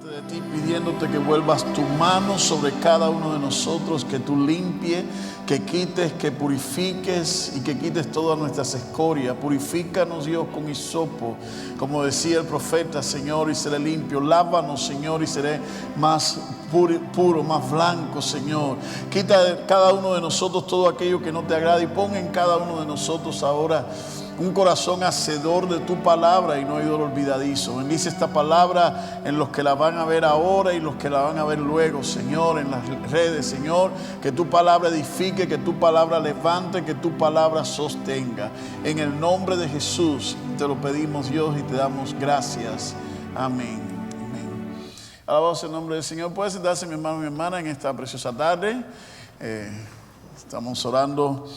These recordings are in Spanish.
delante de ti pidiéndote que vuelvas tu mano sobre cada uno de nosotros, que tú limpies, que quites, que purifiques y que quites todas nuestras escorias. Purifícanos, Dios, con hisopo, como decía el profeta, Señor, y seré limpio. Lávanos, Señor, y seré más puro, más blanco, Señor. Quita de cada uno de nosotros todo aquello que no te agrada y pon en cada uno de nosotros ahora un corazón hacedor de tu palabra y no oído olvidadizo. Bendice esta palabra en los que la van a ver ahora y los que la van a ver luego, Señor, en las redes, Señor. Que tu palabra edifique, que tu palabra levante, que tu palabra sostenga. En el nombre de Jesús te lo pedimos, Dios, y te damos gracias. Amén. Amén. Alabado sea el nombre del Señor. Puede sentarse, mi hermano y mi hermana, en esta preciosa tarde. Estamos orando.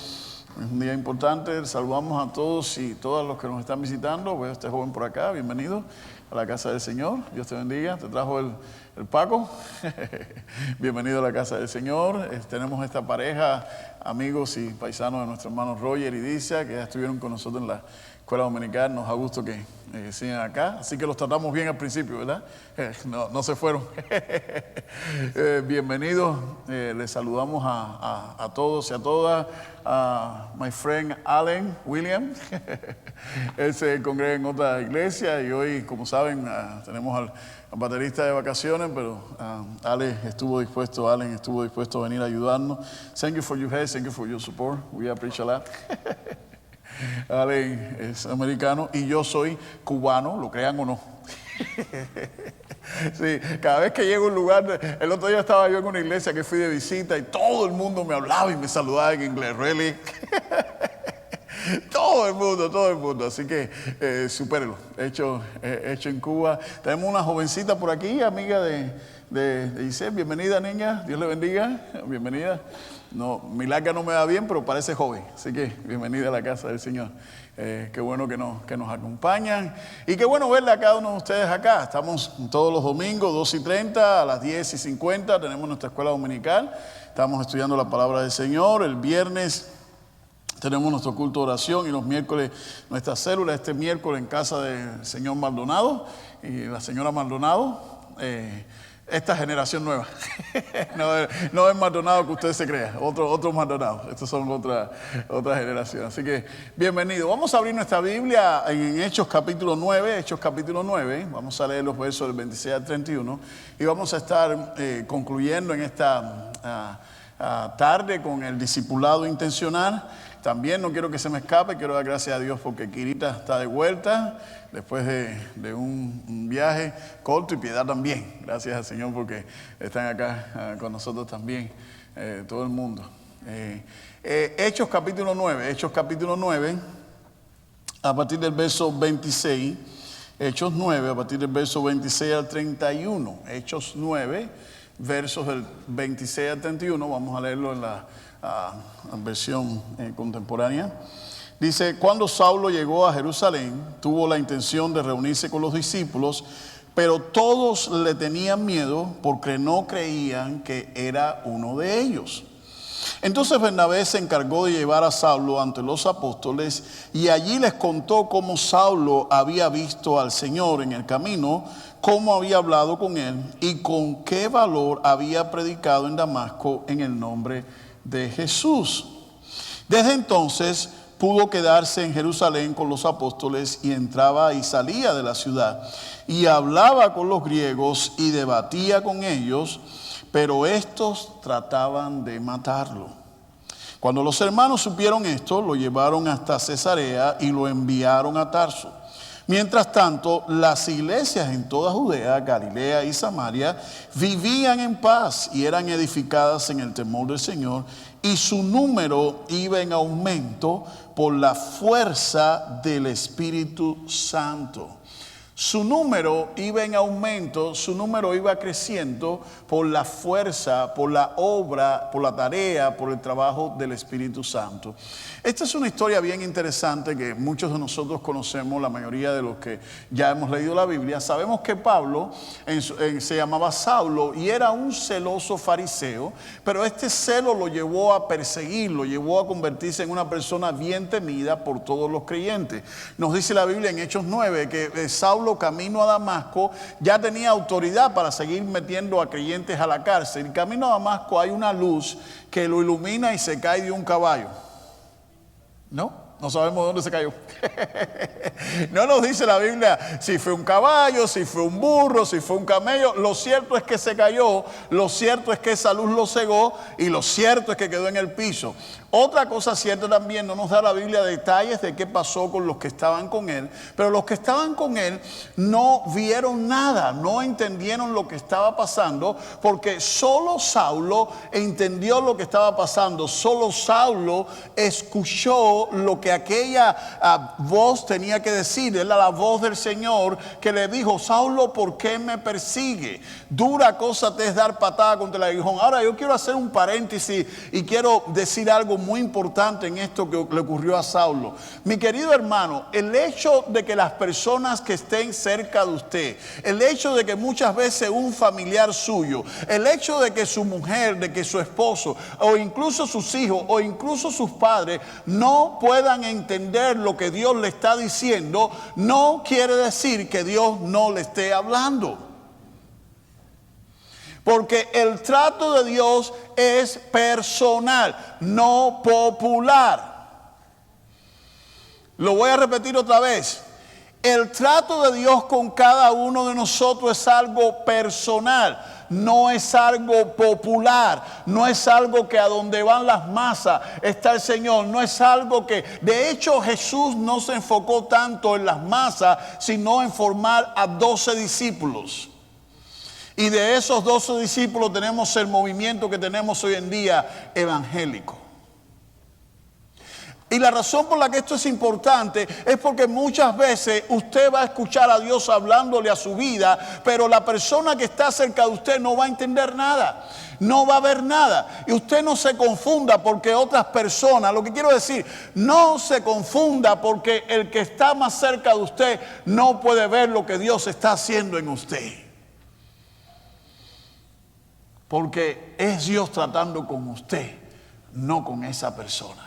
Es un día importante. Saludamos a todos y todas los que nos están visitando. Veo a este joven por acá, bienvenido a la casa del Señor. Dios te bendiga. Te trajo el Paco. Bienvenido a la casa del Señor. Tenemos esta pareja, amigos y paisanos de nuestro hermano Roger y Dicia, que ya estuvieron con nosotros en la escuela dominical. Nos da gusto que sigan acá. Así que los tratamos bien al principio, ¿verdad? No se fueron. Bienvenidos. Les saludamos a todos y a todas. My friend Allen William. Él se congrega en otra iglesia y hoy, como saben, tenemos al baterista de vacaciones, pero Allen estuvo dispuesto a venir a ayudarnos. Thank you for your help, thank you for your support. We appreciate a lot. Allen es americano y yo soy cubano, lo crean o no. Sí, cada vez que llego a un lugar, el otro día estaba yo en una iglesia que fui de visita y todo el mundo me hablaba y me saludaba en inglés, really. Todo el mundo, así que supérelo, hecho en Cuba. Tenemos una jovencita por aquí, amiga de Giselle. Bienvenida, niña, Dios le bendiga, bienvenida. No, mi larga no me va bien, pero parece joven, así que bienvenida a la casa del Señor. Qué bueno que nos acompañan y qué bueno verle a cada uno de ustedes acá. Estamos todos los domingos, 2:30, a las 10:50, tenemos nuestra escuela dominical. Estamos estudiando la palabra del Señor. El viernes tenemos nuestro culto de oración y los miércoles nuestra célula. Este miércoles en casa del señor Maldonado y la señora Maldonado. Esta generación nueva, no es Maldonado que usted se crea, otro Maldonado, estos son otra generación, así que bienvenido. Vamos a abrir nuestra Biblia en Hechos capítulo 9, vamos a leer los versos del 26 al 31 y vamos a estar concluyendo en esta tarde con el discipulado intencional. También no quiero que se me escape, quiero dar gracias a Dios porque Kirita está de vuelta después de un viaje corto y Piedad también. Gracias al Señor porque están acá con nosotros también, todo el mundo. Hechos capítulo 9, a partir del verso 26, Hechos 9, a partir del verso 26 al 31. Hechos 9, versos del 26 al 31, vamos a leerlo en la versión contemporánea. Dice: cuando Saulo llegó a Jerusalén, tuvo la intención de reunirse con los discípulos, pero todos le tenían miedo porque no creían que era uno de ellos. Entonces Bernabé se encargó de llevar a Saulo ante los apóstoles y allí les contó cómo Saulo había visto al Señor en el camino, cómo había hablado con él y con qué valor había predicado en Damasco en el nombre de Jesús. Desde entonces pudo quedarse en Jerusalén con los apóstoles y entraba y salía de la ciudad y hablaba con los griegos y debatía con ellos, pero estos trataban de matarlo. Cuando los hermanos supieron esto, lo llevaron hasta Cesarea y lo enviaron a Tarso. Mientras tanto, las iglesias en toda Judea, Galilea y Samaria vivían en paz y eran edificadas en el temor del Señor, y su número iba en aumento por la fuerza del Espíritu Santo. Su número iba en aumento, su número iba creciendo por la fuerza, por la obra, por la tarea, por el trabajo del Espíritu Santo. Esta es una historia bien interesante que muchos de nosotros conocemos, la mayoría de los que ya hemos leído la Biblia. Sabemos que Pablo se llamaba Saulo y era un celoso fariseo, pero este celo lo llevó a perseguir, lo llevó a convertirse en una persona bien temida por todos los creyentes. Nos dice la Biblia en Hechos 9 que Saulo Saulo camino a Damasco, ya tenía autoridad para seguir metiendo a creyentes a la cárcel. Y camino a Damasco hay una luz que lo ilumina y se cae de un caballo. No sabemos dónde se cayó. No nos dice la Biblia si fue un caballo, si fue un burro, si fue un camello. Lo cierto es que se cayó, lo cierto es que esa luz lo cegó y lo cierto es que quedó en el piso. Otra cosa cierta también, no nos da la Biblia detalles de qué pasó con los que estaban con él, pero los que estaban con él no vieron nada, no entendieron lo que estaba pasando, porque solo Saulo entendió lo que estaba pasando, solo Saulo escuchó lo que aquella voz tenía que decir. Era la voz del Señor que le dijo: Saulo, ¿por qué me persigue? Dura cosa te es dar patada contra el aguijón. Ahora yo quiero hacer un paréntesis y quiero decir algo muy importante en esto que le ocurrió a Saulo. Mi querido hermano, el hecho de que las personas que estén cerca de usted, el hecho de que muchas veces un familiar suyo, el hecho de que su mujer, de que su esposo, o incluso sus hijos, o incluso sus padres, no puedan entender lo que Dios le está diciendo, no quiere decir que Dios no le esté hablando. Porque el trato de Dios es personal, no popular. Lo voy a repetir otra vez. El trato de Dios con cada uno de nosotros es algo personal, no es algo popular, no es algo que a donde van las masas está el Señor, no es algo que... De hecho, Jesús no se enfocó tanto en las masas, sino en formar a 12 discípulos. Y de esos 12 discípulos tenemos el movimiento que tenemos hoy en día evangélico. Y la razón por la que esto es importante es porque muchas veces usted va a escuchar a Dios hablándole a su vida, pero la persona que está cerca de usted no va a entender nada, no va a ver nada. Y usted no se confunda porque otras personas, lo que quiero decir, no se confunda porque el que está más cerca de usted no puede ver lo que Dios está haciendo en usted. Porque es Dios tratando con usted, no con esa persona.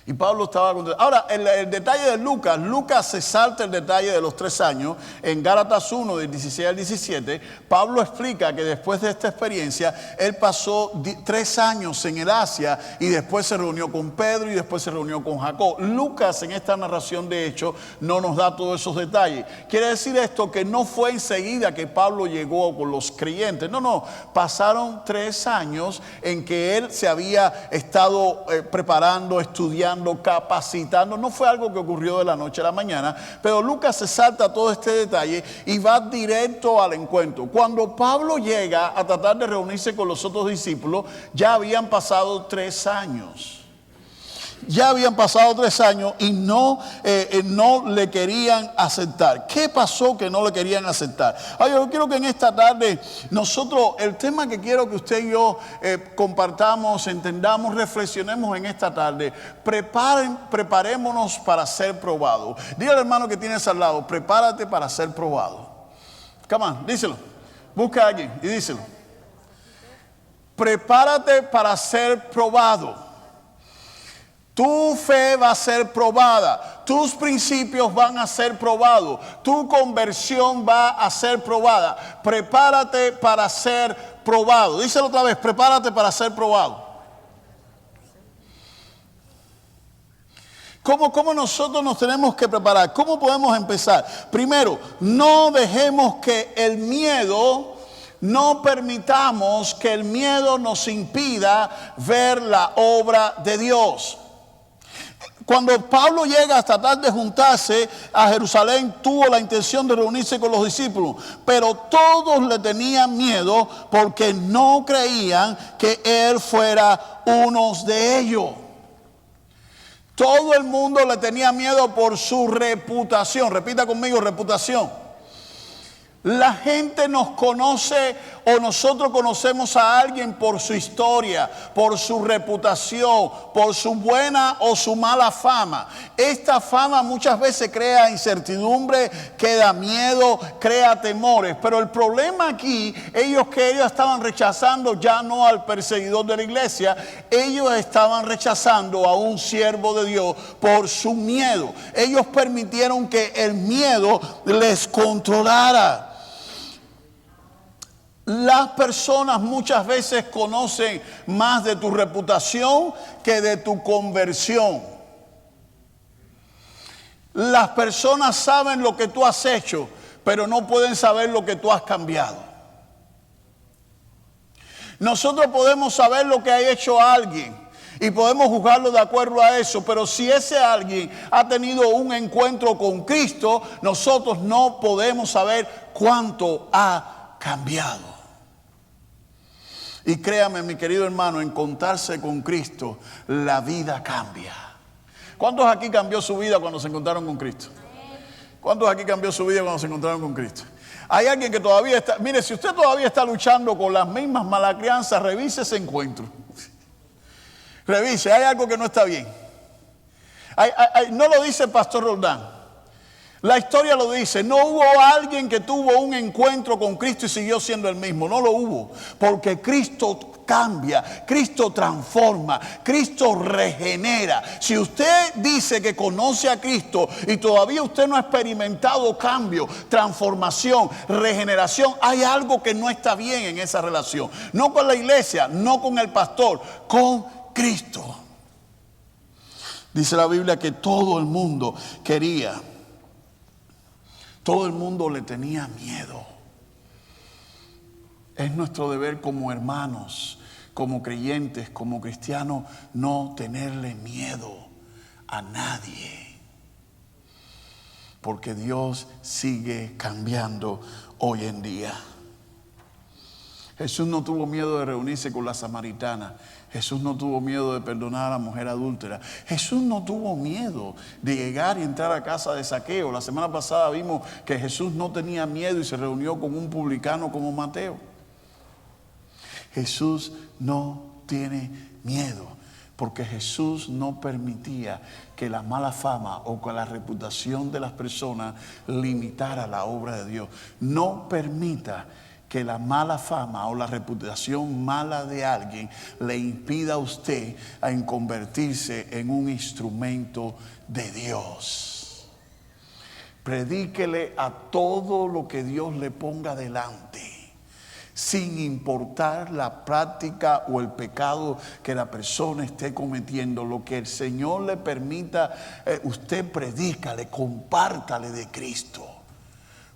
Y Pablo estaba contento. Ahora, el detalle de Lucas se salta el detalle de los 3 años. En Gálatas 1, del 16 al 17, Pablo explica que después de esta experiencia, él pasó 3 años en el Asia y después se reunió con Pedro y después se reunió con Jacob. Lucas en esta narración de Hechos no nos da todos esos detalles. Quiere decir esto que no fue enseguida que Pablo llegó con los creyentes. No, pasaron 3 años en que él se había estado preparando, estudiando, capacitando. No fue algo que ocurrió de la noche a la mañana, pero Lucas se salta todo este detalle y va directo al encuentro. Cuando Pablo llega a tratar de reunirse con los otros discípulos, ya habían pasado 3 años. Ya habían pasado 3 años y no le querían aceptar. ¿Qué pasó que no le querían aceptar? Yo quiero que en esta tarde nosotros, el tema que quiero que usted y yo compartamos, entendamos, reflexionemos en esta tarde. Preparémonos para ser probados. Dígale al hermano que tienes al lado: prepárate para ser probado. Come on, díselo. Busca a alguien y díselo. Prepárate para ser probado. Tu fe va a ser probada, tus principios van a ser probados, tu conversión va a ser probada. Prepárate para ser probado. Díselo otra vez: prepárate para ser probado. ¿Cómo nosotros nos tenemos que preparar? ¿Cómo podemos empezar? Primero, no dejemos que el miedo... No permitamos que el miedo nos impida ver la obra de Dios. Cuando Pablo llega a tratar de juntarse a Jerusalén, tuvo la intención de reunirse con los discípulos, pero todos le tenían miedo porque no creían que él fuera uno de ellos. Todo el mundo le tenía miedo por su reputación. Repita conmigo: reputación. La gente nos conoce o nosotros conocemos a alguien por su historia, por su reputación, por su buena o su mala fama. Esta fama muchas veces crea incertidumbre, crea miedo, crea temores. Pero el problema aquí, ellos estaban rechazando ya no al perseguidor de la iglesia, ellos estaban rechazando a un siervo de Dios por su miedo. Ellos permitieron que el miedo les controlara. Las personas muchas veces conocen más de tu reputación que de tu conversión. Las personas saben lo que tú has hecho, pero no pueden saber lo que tú has cambiado. Nosotros podemos saber lo que ha hecho alguien y podemos juzgarlo de acuerdo a eso, pero si ese alguien ha tenido un encuentro con Cristo, nosotros no podemos saber cuánto ha cambiado. Y créame, mi querido hermano, encontrarse con Cristo, la vida cambia. ¿Cuántos aquí cambió su vida cuando se encontraron con Cristo? ¿Cuántos aquí cambió su vida cuando se encontraron con Cristo? Hay alguien que todavía está, mire, si usted todavía está luchando con las mismas malas crianzas, revise ese encuentro. Revise, hay algo que no está bien. No lo dice el pastor Roldán. La historia lo dice, no hubo alguien que tuvo un encuentro con Cristo y siguió siendo el mismo, no lo hubo, porque Cristo cambia, Cristo transforma, Cristo regenera. Si usted dice que conoce a Cristo y todavía usted no ha experimentado cambio, transformación, regeneración, hay algo que no está bien en esa relación, no con la iglesia, no con el pastor, con Cristo. Dice la Biblia que todo el mundo quería. Todo el mundo le tenía miedo. Es nuestro deber como hermanos, como creyentes, como cristianos, no tenerle miedo a nadie. Porque Dios sigue cambiando hoy en día. Jesús no tuvo miedo de reunirse con la samaritana. Jesús no tuvo miedo de perdonar a la mujer adúltera. Jesús no tuvo miedo de llegar y entrar a casa de Zaqueo. La semana pasada vimos que Jesús no tenía miedo y se reunió con un publicano como Mateo. Jesús no tiene miedo porque Jesús no permitía que la mala fama o que la reputación de las personas limitara la obra de Dios. No permita que la mala fama o la reputación mala de alguien le impida a usted en convertirse en un instrumento de Dios. Predíquele a todo lo que Dios le ponga delante, sin importar la práctica o el pecado que la persona esté cometiendo. Lo que el Señor le permita, usted predícale, compártale de Cristo.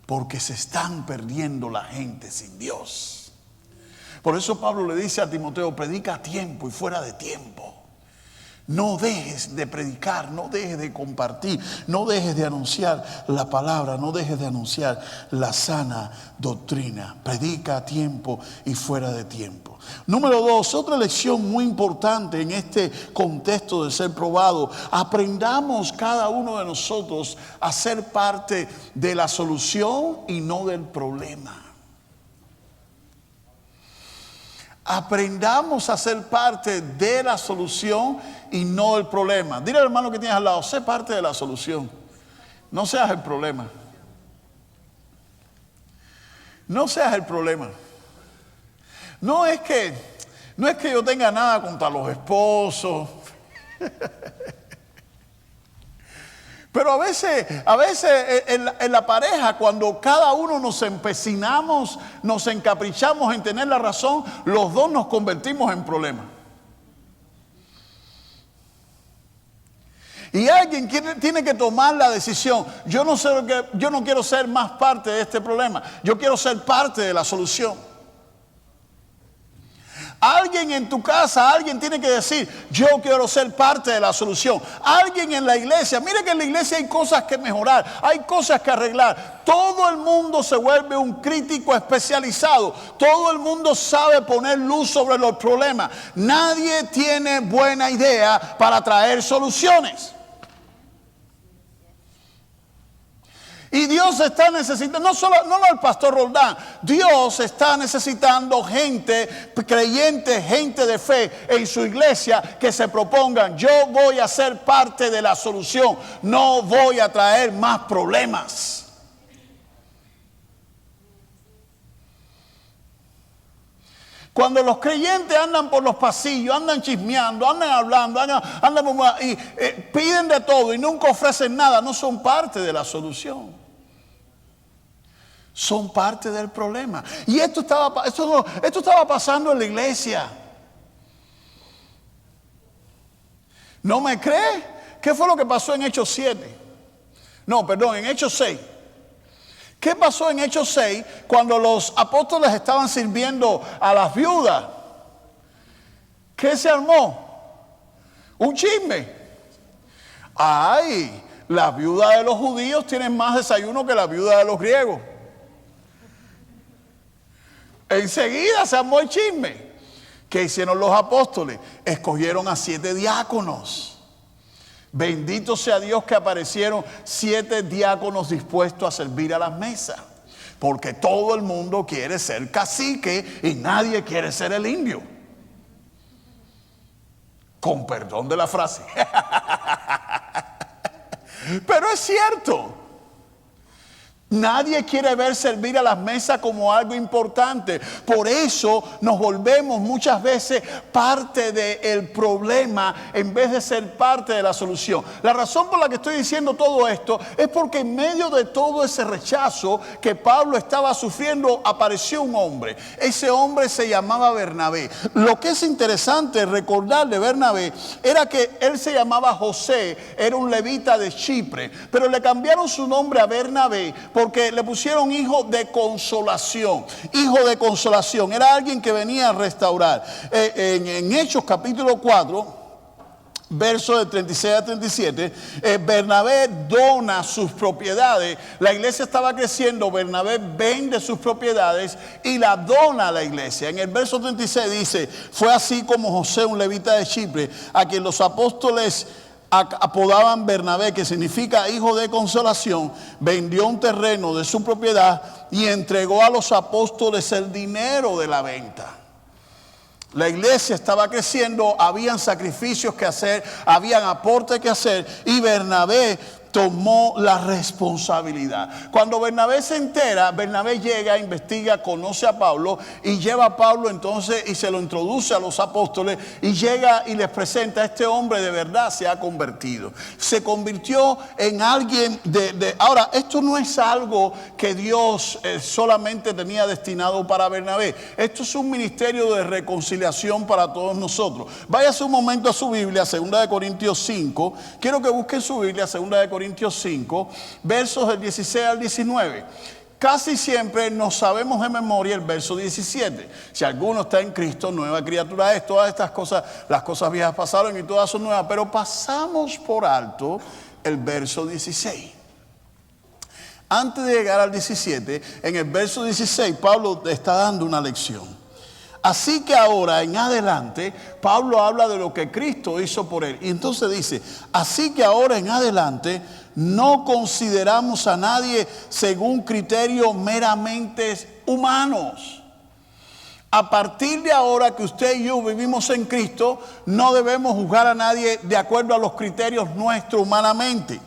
Porque se están perdiendo la gente sin Dios. Por eso Pablo le dice a Timoteo, predica a tiempo y fuera de tiempo. No dejes de predicar, no dejes de compartir, no dejes de anunciar la palabra, no dejes de anunciar la sana doctrina. Predica a tiempo y fuera de tiempo. Número 2, otra lección muy importante en este contexto de ser probado. Aprendamos cada uno de nosotros a ser parte de la solución y no del problema. Aprendamos a ser parte de la solución y no del problema. Dile al hermano que tienes al lado, sé parte de la solución. No seas el problema. No seas el problema. No es que yo tenga nada contra los esposos. Pero a veces en la pareja, cuando cada uno nos empecinamos, nos encaprichamos en tener la razón, los dos nos convertimos en problemas. Y alguien tiene que tomar la decisión. Yo no quiero ser más parte de este problema. Yo quiero ser parte de la solución. Alguien en tu casa, alguien tiene que decir, yo quiero ser parte de la solución. Alguien en la iglesia, mire que en la iglesia hay cosas que mejorar, hay cosas que arreglar. Todo el mundo se vuelve un crítico especializado. Todo el mundo sabe poner luz sobre los problemas. Nadie tiene buena idea para traer soluciones. Y Dios está necesitando, no el pastor Roldán, Dios está necesitando gente creyente, gente de fe en su iglesia que se propongan: yo voy a ser parte de la solución, no voy a traer más problemas. Cuando los creyentes andan por los pasillos, andan chismeando, andan hablando, y piden de todo y nunca ofrecen nada, no son parte de la solución. Son parte del problema. Y esto estaba pasando en la iglesia. ¿No me cree? ¿Qué fue lo que pasó en Hechos 7? No, perdón, en Hechos 6. ¿Qué pasó en Hechos 6 cuando los apóstoles estaban sirviendo a las viudas? ¿Qué se armó? Un chisme. Ay, las viudas de los judíos tienen más desayuno que las viudas de los griegos. Enseguida se armó el chisme. ¿Qué hicieron los apóstoles? Escogieron a 7 diáconos. Bendito sea Dios que aparecieron 7 diáconos dispuestos a servir a las mesas. Porque todo el mundo quiere ser cacique y nadie quiere ser el indio. Con perdón de la frase. Pero es cierto. Nadie quiere ver servir a las mesas como algo importante. Por eso nos volvemos muchas veces parte del problema en vez de ser parte de la solución. La razón por la que estoy diciendo todo esto es porque en medio de todo ese rechazo que Pablo estaba sufriendo, apareció un hombre. Ese hombre se llamaba Bernabé. Lo que es interesante recordar de Bernabé era que él se llamaba José, era un levita de Chipre, pero le cambiaron su nombre a Bernabé porque le pusieron hijo de consolación. Hijo de consolación. Era alguien que venía a restaurar. En Hechos capítulo 4, versos de 36 a 37, Bernabé dona sus propiedades. La iglesia estaba creciendo. Bernabé vende sus propiedades y la dona a la iglesia. En el verso 36 dice: fue así como José, un levita de Chipre, a quien los apóstoles apodaban Bernabé, que significa hijo de consolación, vendió un terreno de su propiedad y entregó a los apóstoles el dinero de la venta. La iglesia estaba creciendo, habían sacrificios que hacer, habían aportes que hacer, y Bernabé tomó la responsabilidad. Cuando Bernabé se entera, Bernabé llega, investiga, conoce a Pablo y lleva a Pablo entonces y se lo introduce a los apóstoles y llega y les presenta: este hombre de verdad se ha convertido. Se convirtió en alguien Ahora, esto no es algo que Dios solamente tenía destinado para Bernabé. Esto es un ministerio de reconciliación para todos nosotros. Váyase un momento a su Biblia, 2 de Corintios 5. Quiero que busquen su Biblia, 2 de Corintios 5, versos del 16 al 19. Casi siempre nos sabemos de memoria el verso 17. Si alguno está en Cristo, nueva criatura es. Todas estas cosas, las cosas viejas pasaron y todas son nuevas. Pero pasamos por alto el verso 16. Antes de llegar al 17, en el verso 16, Pablo está dando una lección. Así que ahora en adelante, Pablo habla de lo que Cristo hizo por él. Y entonces dice: así que ahora en adelante no consideramos a nadie según criterios meramente humanos. A partir de ahora que usted y yo vivimos en Cristo, no debemos juzgar a nadie de acuerdo a los criterios nuestros humanamente.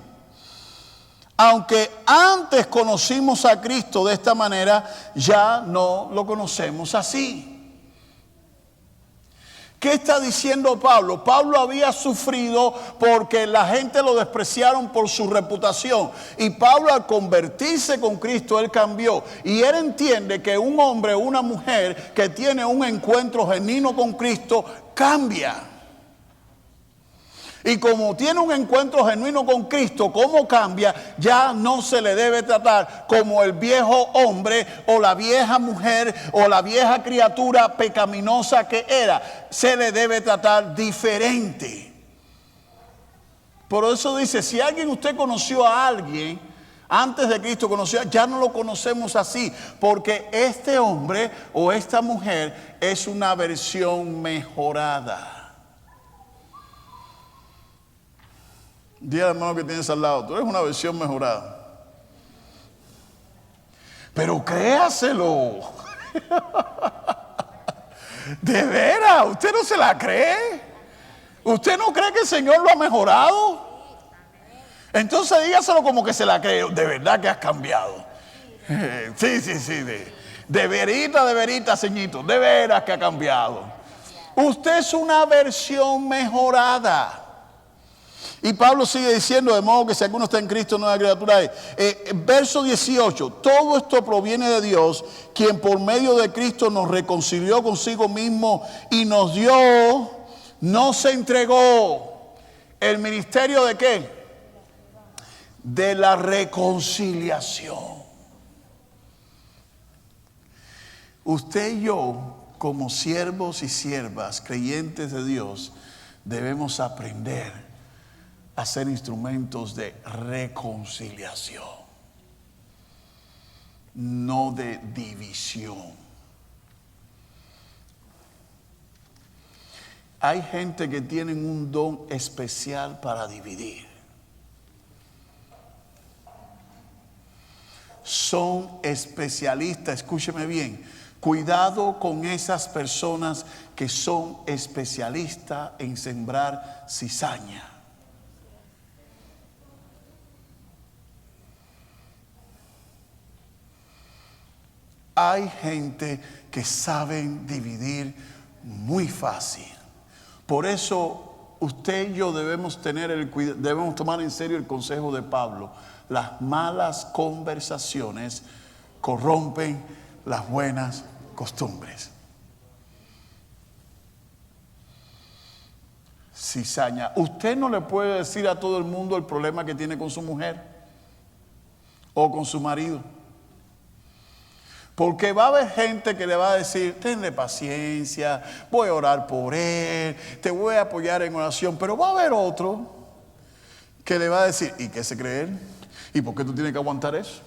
Aunque antes conocimos a Cristo de esta manera, ya no lo conocemos así. ¿Qué está diciendo Pablo? Pablo había sufrido porque la gente lo despreciaron por su reputación. Y Pablo, al convertirse con Cristo, él cambió. Y él entiende que un hombre o una mujer que tiene un encuentro genuino con Cristo cambia. Y como tiene un encuentro genuino con Cristo, ¿cómo cambia? Ya no se le debe tratar como el viejo hombre o la vieja mujer o la vieja criatura pecaminosa que era. Se le debe tratar diferente. Por eso dice: si usted conoció a alguien antes de Cristo, ya no lo conocemos así, porque este hombre o esta mujer es una versión mejorada. Dile al hermano que tienes al lado: tú eres una versión mejorada. Pero créaselo. De veras, ¿usted no se la cree? ¿Usted no cree que el Señor lo ha mejorado? Entonces dígaselo como que se la cree. De verdad que has cambiado. Sí. De verita, ceñito. De veras que ha cambiado. Usted es una versión mejorada. Y Pablo sigue diciendo, de modo que si alguno está en Cristo, nueva criatura es. Verso 18, todo esto proviene de Dios, quien por medio de Cristo nos reconcilió consigo mismo y nos dio, nos entregó el ministerio de ¿qué? De la reconciliación. Usted y yo, como siervos y siervas, creyentes de Dios, debemos aprender a ser instrumentos de reconciliación, no de división. Hay gente que tiene un don especial para dividir. Son especialistas, escúcheme bien, cuidado con esas personas que son especialistas en sembrar cizaña. Hay gente que saben dividir muy fácil. Por eso usted y yo debemos tomar en serio el consejo de Pablo. Las malas conversaciones corrompen las buenas costumbres. Cizaña. Usted no le puede decir a todo el mundo el problema que tiene con su mujer o con su marido. Porque va a haber gente que le va a decir, tenle paciencia, voy a orar por él, te voy a apoyar en oración. Pero va a haber otro que le va a decir, ¿y qué se cree él? ¿Y por qué tú tienes que aguantar eso?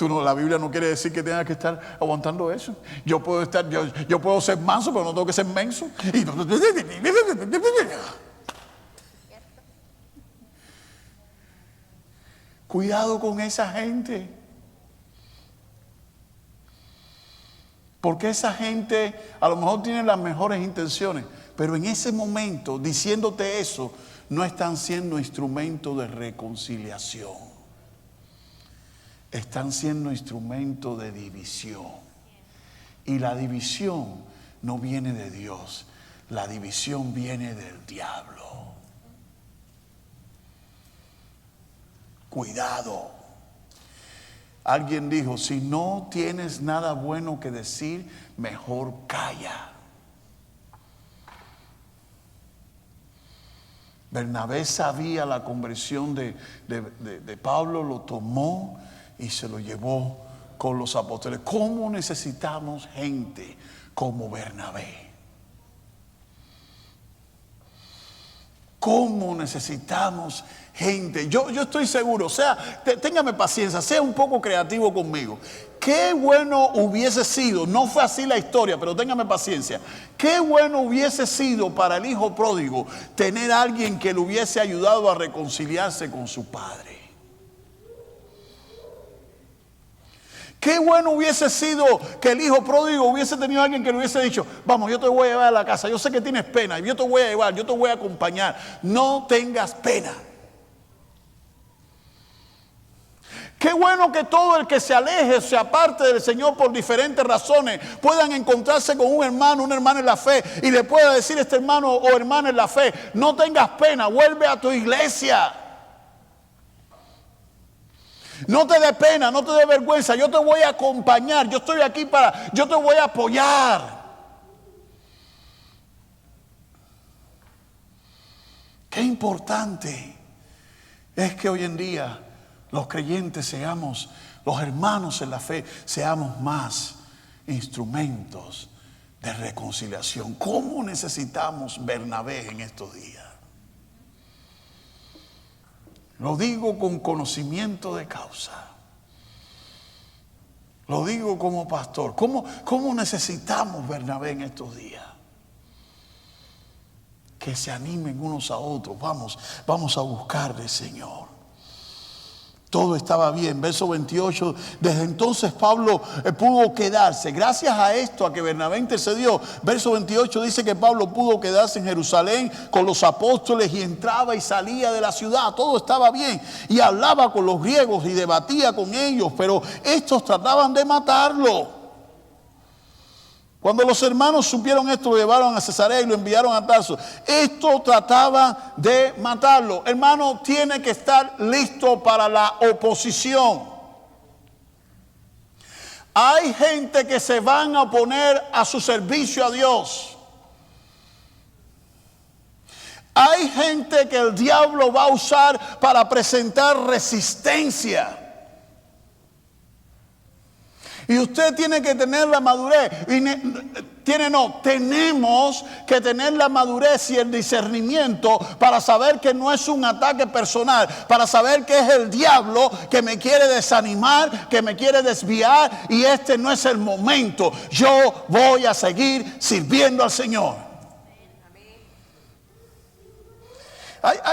La Biblia no quiere decir que tengas que estar aguantando eso. Yo puedo ser manso, pero no tengo que ser menso. Cuidado con esa gente. Porque esa gente a lo mejor tiene las mejores intenciones, pero en ese momento, diciéndote eso, no están siendo instrumento de reconciliación. Están siendo instrumento de división. Y la división no viene de Dios, la división viene del diablo. Cuidado. Alguien dijo, si no tienes nada bueno que decir, mejor calla. Bernabé sabía la conversión de Pablo, lo tomó y se lo llevó con los apóstoles. ¿Cómo necesitamos gente como Bernabé? ¿Cómo necesitamos gente? Yo estoy seguro, téngame paciencia, sea un poco creativo conmigo. Qué bueno hubiese sido, no fue así la historia, pero téngame paciencia. Qué bueno hubiese sido para el hijo pródigo tener a alguien que le hubiese ayudado a reconciliarse con su padre. Qué bueno hubiese sido que el hijo pródigo hubiese tenido a alguien que le hubiese dicho, vamos, yo te voy a llevar a la casa, yo sé que tienes pena, yo te voy a llevar, yo te voy a acompañar, no tengas pena. Qué bueno que todo el que se aleje, se aparte del Señor por diferentes razones, puedan encontrarse con un hermano, una hermana en la fe, y le pueda decir a este hermano o hermana en la fe, no tengas pena, vuelve a tu iglesia. No te dé pena, no te dé vergüenza, yo te voy a acompañar, yo estoy aquí yo te voy a apoyar. Qué importante es que hoy en día los creyentes seamos, los hermanos en la fe, seamos más instrumentos de reconciliación. ¿Cómo necesitamos Bernabé en estos días? Lo digo con conocimiento de causa. Lo digo como pastor. ¿Cómo necesitamos Bernabé en estos días? Que se animen unos a otros. Vamos a buscar del Señor. Todo estaba bien. Verso 28. Desde entonces Pablo pudo quedarse. Gracias a esto, a que Bernabé intercedió. Verso 28 dice que Pablo pudo quedarse en Jerusalén con los apóstoles y entraba y salía de la ciudad. Todo estaba bien. Y hablaba con los griegos y debatía con ellos. Pero estos trataban de matarlo. Cuando los hermanos supieron esto, lo llevaron a Cesarea y lo enviaron a Tarso. Esto trataba de matarlo. Hermano, tiene que estar listo para la oposición. Hay gente que se van a oponer a su servicio a Dios. Hay gente que el diablo va a usar para presentar resistencia. Y usted tiene que tener la madurez. Tenemos que tener la madurez y el discernimiento para saber que no es un ataque personal, para saber que es el diablo que me quiere desanimar, que me quiere desviar, y este no es el momento. Yo voy a seguir sirviendo al Señor.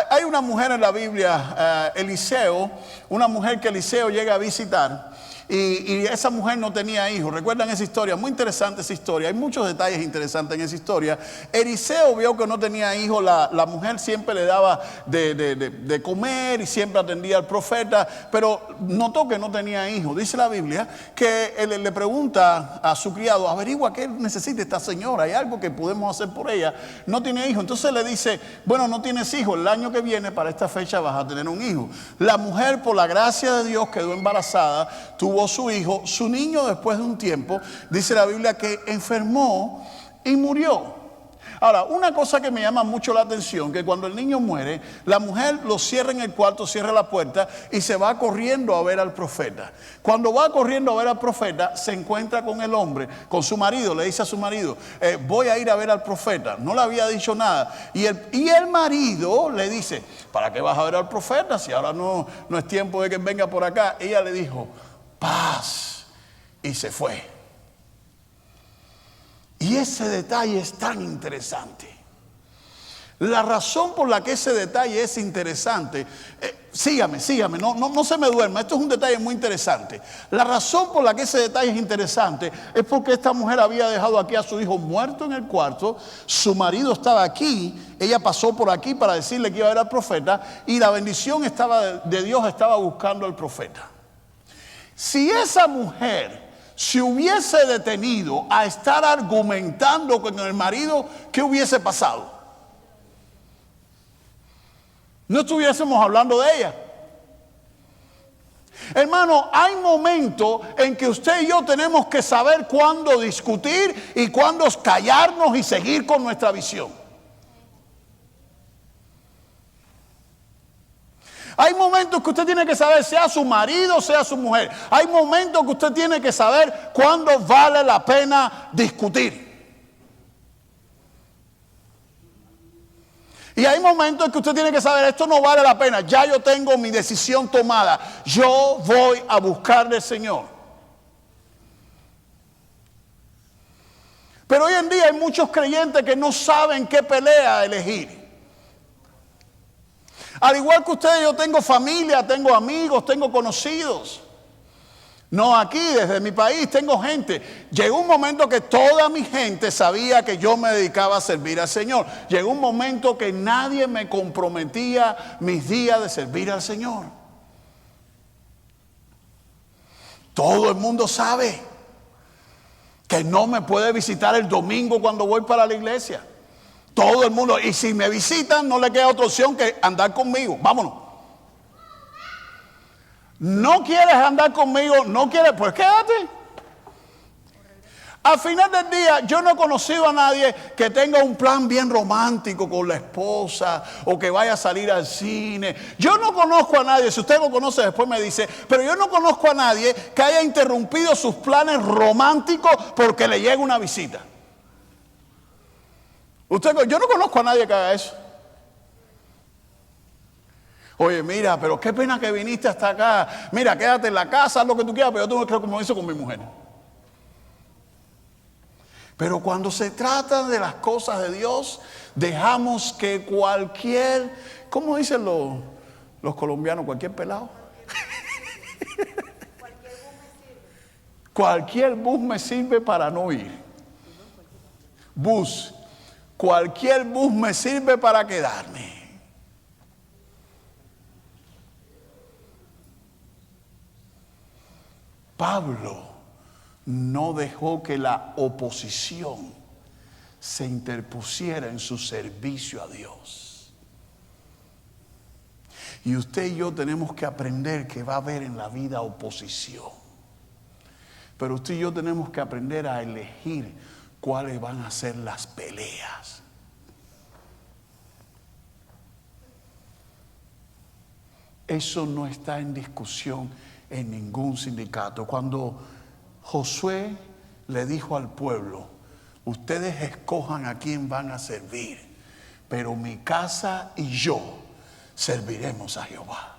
Hay una mujer en la Biblia, Eliseo, una mujer que Eliseo llega a visitar. Y esa mujer no tenía hijos. ¿Recuerdan esa historia? Muy interesante esa historia. Hay muchos detalles interesantes en esa historia. Eliseo vio que no tenía hijos. La mujer siempre le daba de comer y siempre atendía al profeta, pero notó que no tenía hijos. Dice la Biblia que él le pregunta a su criado: averigua qué necesita esta señora, hay algo que podemos hacer por ella. No tiene hijos. Entonces le dice: bueno, no tienes hijos, el año que viene para esta fecha vas a tener un hijo. La mujer, por la gracia de Dios, quedó embarazada, tuvo su hijo. Su niño, después de un tiempo, dice la Biblia que enfermó y murió. Ahora, una cosa que me llama mucho la atención, que cuando el niño muere, la mujer lo cierra en el cuarto, cierra la puerta y se va corriendo a ver al profeta. Cuando va corriendo a ver al profeta, se encuentra con el hombre, con su marido. Le dice a su marido: voy a ir a ver al profeta. No le había dicho nada. Y el marido le dice: ¿para qué vas a ver al profeta si ahora no es tiempo de que venga por acá? Ella le dijo: paz, y se fue. Y ese detalle es tan interesante. La razón por la que ese detalle es interesante, sígame, no se me duerma, esto es un detalle muy interesante. La razón por la que ese detalle es interesante es porque esta mujer había dejado aquí a su hijo muerto en el cuarto, su marido estaba aquí, ella pasó por aquí para decirle que iba a ver al profeta, y la bendición de Dios estaba buscando al profeta. Si esa mujer se hubiese detenido a estar argumentando con el marido, ¿qué hubiese pasado? No estuviésemos hablando de ella. Hermano, hay momentos en que usted y yo tenemos que saber cuándo discutir y cuándo callarnos y seguir con nuestra visión. Hay momentos que usted tiene que saber, sea su marido, sea su mujer. Hay momentos que usted tiene que saber cuándo vale la pena discutir. Y hay momentos en que usted tiene que saber: esto no vale la pena, ya yo tengo mi decisión tomada. Yo voy a buscarle al Señor. Pero hoy en día hay muchos creyentes que no saben qué pelea elegir. Al igual que ustedes, yo tengo familia, tengo amigos, tengo conocidos. No aquí, desde mi país, tengo gente. Llegó un momento que toda mi gente sabía que yo me dedicaba a servir al Señor. Llegó un momento que nadie me comprometía mis días de servir al Señor. Todo el mundo sabe que no me puede visitar el domingo cuando voy para la iglesia. Todo el mundo. Y si me visitan, no le queda otra opción que andar conmigo. Vámonos. No quieres andar conmigo, no quieres, pues quédate. Al final del día, yo no he conocido a nadie que tenga un plan bien romántico con la esposa o que vaya a salir al cine. Yo no conozco a nadie, si usted lo conoce después me dice, pero yo no conozco a nadie que haya interrumpido sus planes románticos porque le llega una visita. Yo no conozco a nadie que haga eso. Oye, mira, pero qué pena que viniste hasta acá. Mira, quédate en la casa, haz lo que tú quieras, pero yo tengo que hacer como hizo con mi mujer. Pero cuando se trata de las cosas de Dios, dejamos que cualquier, ¿cómo dicen los colombianos? Cualquier pelado. Cualquier bus me sirve para no ir. Bus. Cualquier bus me sirve para quedarme. Pablo no dejó que la oposición se interpusiera en su servicio a Dios. Y usted y yo tenemos que aprender que va a haber en la vida oposición. Pero usted y yo tenemos que aprender a elegir cuáles van a ser las peleas. Eso no está en discusión en ningún sindicato. Cuando Josué le dijo al pueblo, ustedes escojan a quién van a servir, pero mi casa y yo serviremos a Jehová.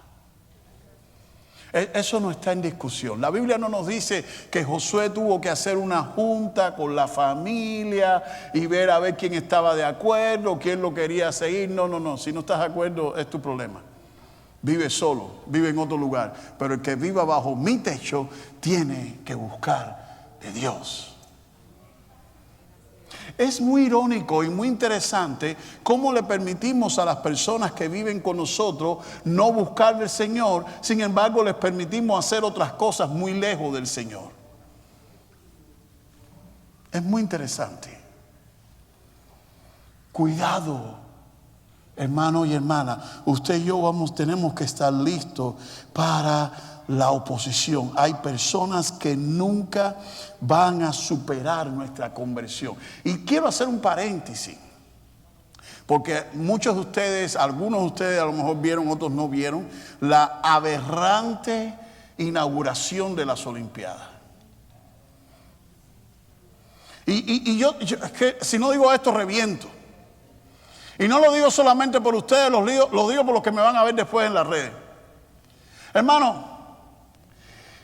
Eso no está en discusión. La Biblia no nos dice que Josué tuvo que hacer una junta con la familia y ver a ver quién estaba de acuerdo, quién lo quería seguir. No. Si no estás de acuerdo, es tu problema. Vive solo, vive en otro lugar. Pero el que viva bajo mi techo tiene que buscar de Dios. Es muy irónico y muy interesante cómo le permitimos a las personas que viven con nosotros no buscar del Señor, sin embargo les permitimos hacer otras cosas muy lejos del Señor. Es muy interesante. Cuidado, hermano y hermana, usted y yo tenemos que estar listos para la oposición. Hay personas que nunca van a superar nuestra conversión. Y quiero hacer un paréntesis, porque muchos de ustedes, algunos de ustedes a lo mejor vieron, otros no vieron, la aberrante inauguración de las Olimpiadas. Y yo es que si no digo esto, reviento. Y no lo digo solamente por ustedes, lo digo por los que me van a ver después en las redes. Hermano,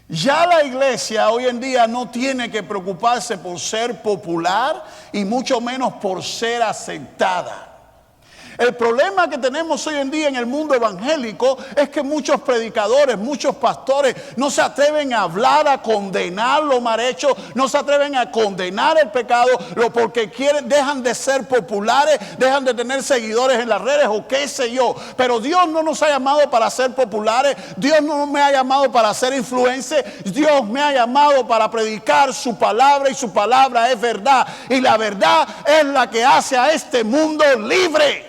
ya la iglesia hoy en día no tiene que preocuparse por ser popular y mucho menos por ser aceptada. El problema que tenemos hoy en día en el mundo evangélico es que muchos predicadores, muchos pastores no se atreven a hablar, a condenar lo mal hecho, no se atreven a condenar el pecado, porque dejan de ser populares, dejan de tener seguidores en las redes o qué sé yo. Pero Dios no nos ha llamado para ser populares, Dios no me ha llamado para ser influencer, Dios me ha llamado para predicar su palabra y su palabra es verdad. Y la verdad es la que hace a este mundo libre.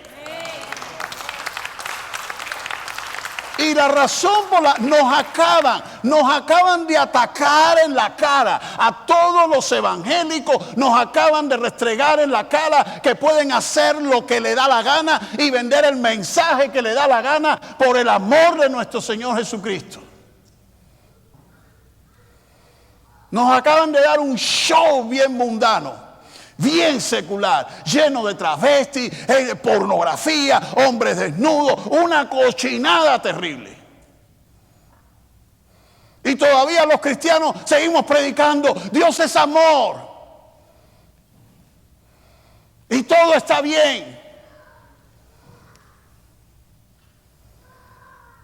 Y la razón por la nos acaban de atacar en la cara a todos los evangélicos, nos acaban de restregar en la cara que pueden hacer lo que le da la gana y vender el mensaje que le da la gana por el amor de nuestro Señor Jesucristo. Nos acaban de dar un show bien mundano, bien secular, lleno de travestis, de pornografía, hombres desnudos, una cochinada terrible. Y todavía los cristianos seguimos predicando, Dios es amor. Y todo está bien.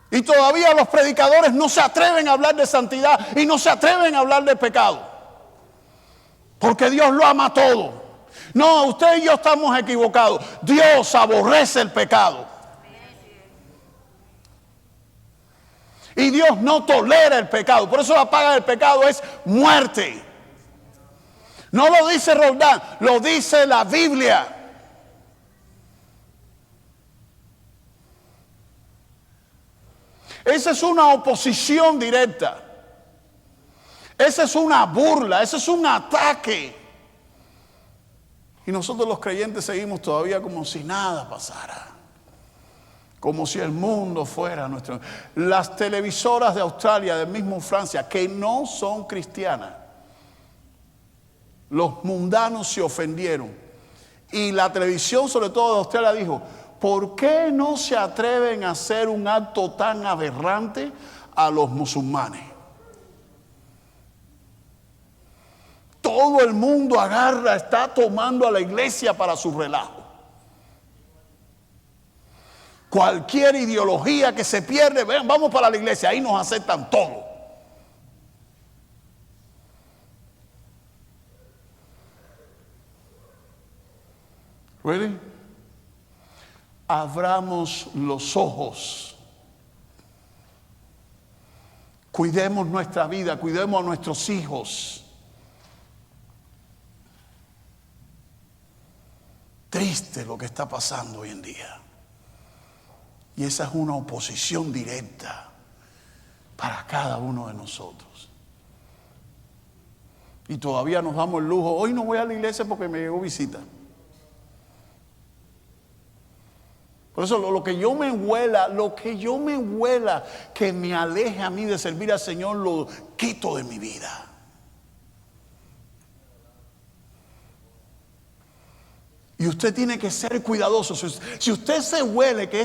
Y todavía los predicadores no se atreven a hablar de santidad y no se atreven a hablar de pecado. Porque Dios lo ama todo. No, usted y yo estamos equivocados. Dios aborrece el pecado. Y Dios no tolera el pecado. Por eso la paga del pecado es muerte. No lo dice Roldán, lo dice la Biblia. Esa es una oposición directa. Esa es una burla, ese es un ataque. Y nosotros los creyentes seguimos todavía como si nada pasara. Como si el mundo fuera nuestro. Las televisoras de Australia, del mismo Francia, que no son cristianas, los mundanos se ofendieron. Y la televisión, sobre todo de Australia, dijo, ¿por qué no se atreven a hacer un acto tan aberrante a los musulmanes? Todo el mundo está tomando a la iglesia para su relajo. Cualquier ideología que se pierde, vamos para la iglesia, ahí nos aceptan todo. ¿Really? Abramos los ojos. Cuidemos nuestra vida, cuidemos a nuestros hijos. Triste lo que está pasando hoy en día. Y esa es una oposición directa para cada uno de nosotros. Y todavía nos damos el lujo. Hoy no voy a la iglesia porque me llegó visita. Por eso lo que yo me huela, que me aleje a mí de servir al Señor, lo quito de mi vida. Y usted tiene que ser cuidadoso. Si usted se huele que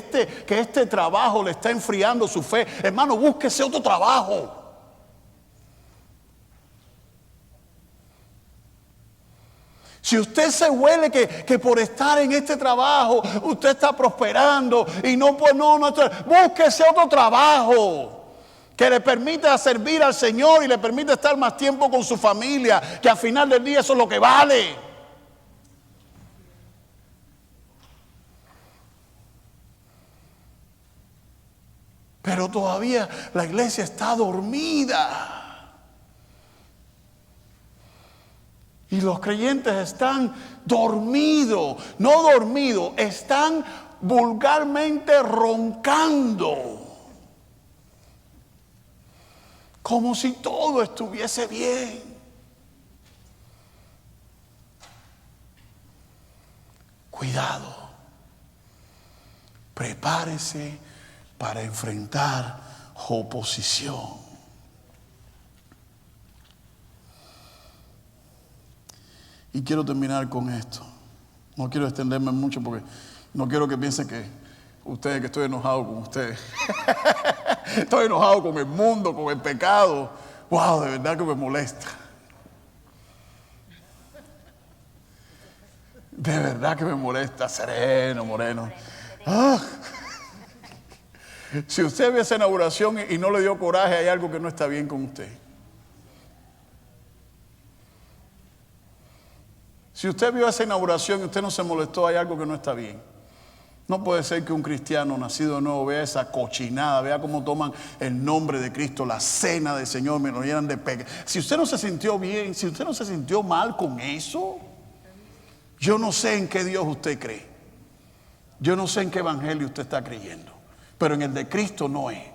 este trabajo le está enfriando su fe, hermano, búsquese otro trabajo. Si usted se huele que por estar en este trabajo usted está prosperando y no, búsquese otro trabajo que le permita servir al Señor y le permita estar más tiempo con su familia, que al final del día eso es lo que vale. Pero todavía la iglesia está dormida. Y los creyentes están dormidos, no dormidos, están vulgarmente roncando. Como si todo estuviese bien. Cuidado. Prepárese para enfrentar oposición. Y quiero terminar con esto. No quiero extenderme mucho porque no quiero que piensen que estoy enojado con ustedes. Estoy enojado con el mundo, con el pecado. Wow, de verdad que me molesta. De verdad que me molesta. Sereno, moreno. Ah. Si usted ve esa inauguración y no le dio coraje, hay algo que no está bien con usted. Si usted vio esa inauguración y usted no se molestó, hay algo que no está bien. No puede ser que un cristiano nacido de nuevo vea esa cochinada, vea cómo toman el nombre de Cristo, la cena del Señor, me lo llenan de pecado. Si usted no se sintió bien, si usted no se sintió mal con eso, yo no sé en qué Dios usted cree. Yo no sé en qué evangelio usted está creyendo. Pero en el de Cristo no es.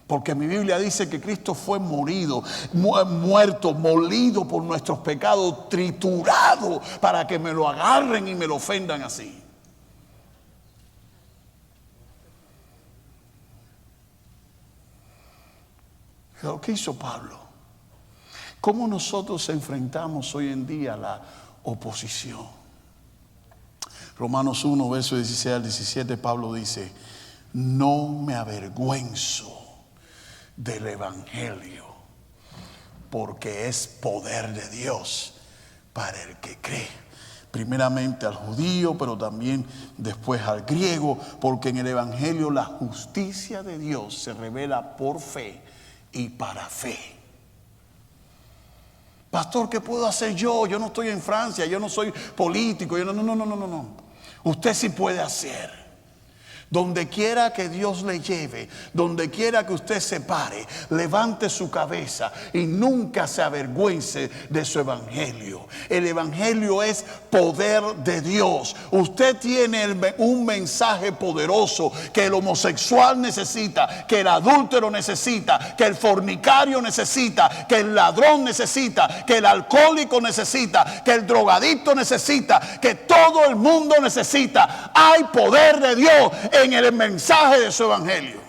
Porque mi Biblia dice que Cristo fue muerto, molido por nuestros pecados, triturado para que me lo agarren y me lo ofendan así. Pero ¿qué hizo Pablo? ¿Cómo nosotros enfrentamos hoy en día la oposición? Romanos 1, verso 16 al 17, Pablo dice: no me avergüenzo del evangelio, porque es poder de Dios para el que cree. Primeramente al judío, pero también después al griego, porque en el evangelio la justicia de Dios se revela por fe y para fe. Pastor, ¿qué puedo hacer yo? Yo no estoy en Francia, yo no soy político. No. Usted sí puede hacer. Donde quiera que Dios le lleve, donde quiera que usted se pare, levante su cabeza y nunca se avergüence de su evangelio. El evangelio es poder de Dios. Usted tiene un mensaje poderoso que el homosexual necesita, que el adúltero necesita, que el fornicario necesita, que el ladrón necesita, que el alcohólico necesita, que el drogadicto necesita, que todo el mundo necesita. Hay poder de Dios en el mensaje de su evangelio.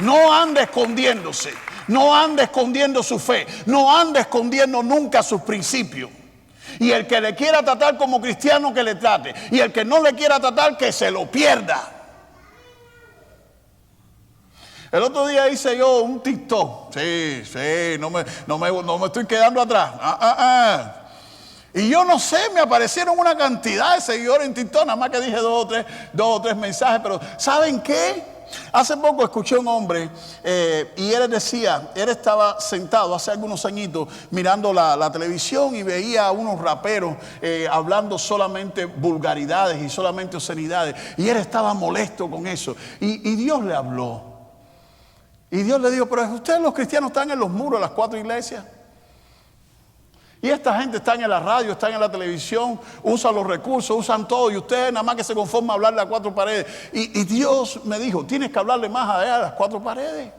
No ande escondiéndose, no ande escondiendo su fe, no ande escondiendo nunca sus principios. Y el que le quiera tratar como cristiano, que le trate, y el que no le quiera tratar, que se lo pierda. El otro día hice yo un TikTok. Sí, no me estoy quedando atrás. Y yo no sé, me aparecieron una cantidad de seguidores en TikTok, nada más que dije dos o tres mensajes, pero ¿saben qué? Hace poco escuché a un hombre y él decía, él estaba sentado hace algunos añitos mirando la televisión y veía a unos raperos hablando solamente vulgaridades y solamente obscenidades. Y él estaba molesto con eso. Y Dios le habló. Y Dios le dijo, pero ustedes los cristianos están en los muros de las 4 iglesias. Y esta gente está en la radio, está en la televisión, usan los recursos, usan todo. Y ustedes nada más que se conforman a hablarle a 4 paredes. Y Dios me dijo, tienes que hablarle más allá de las 4 paredes.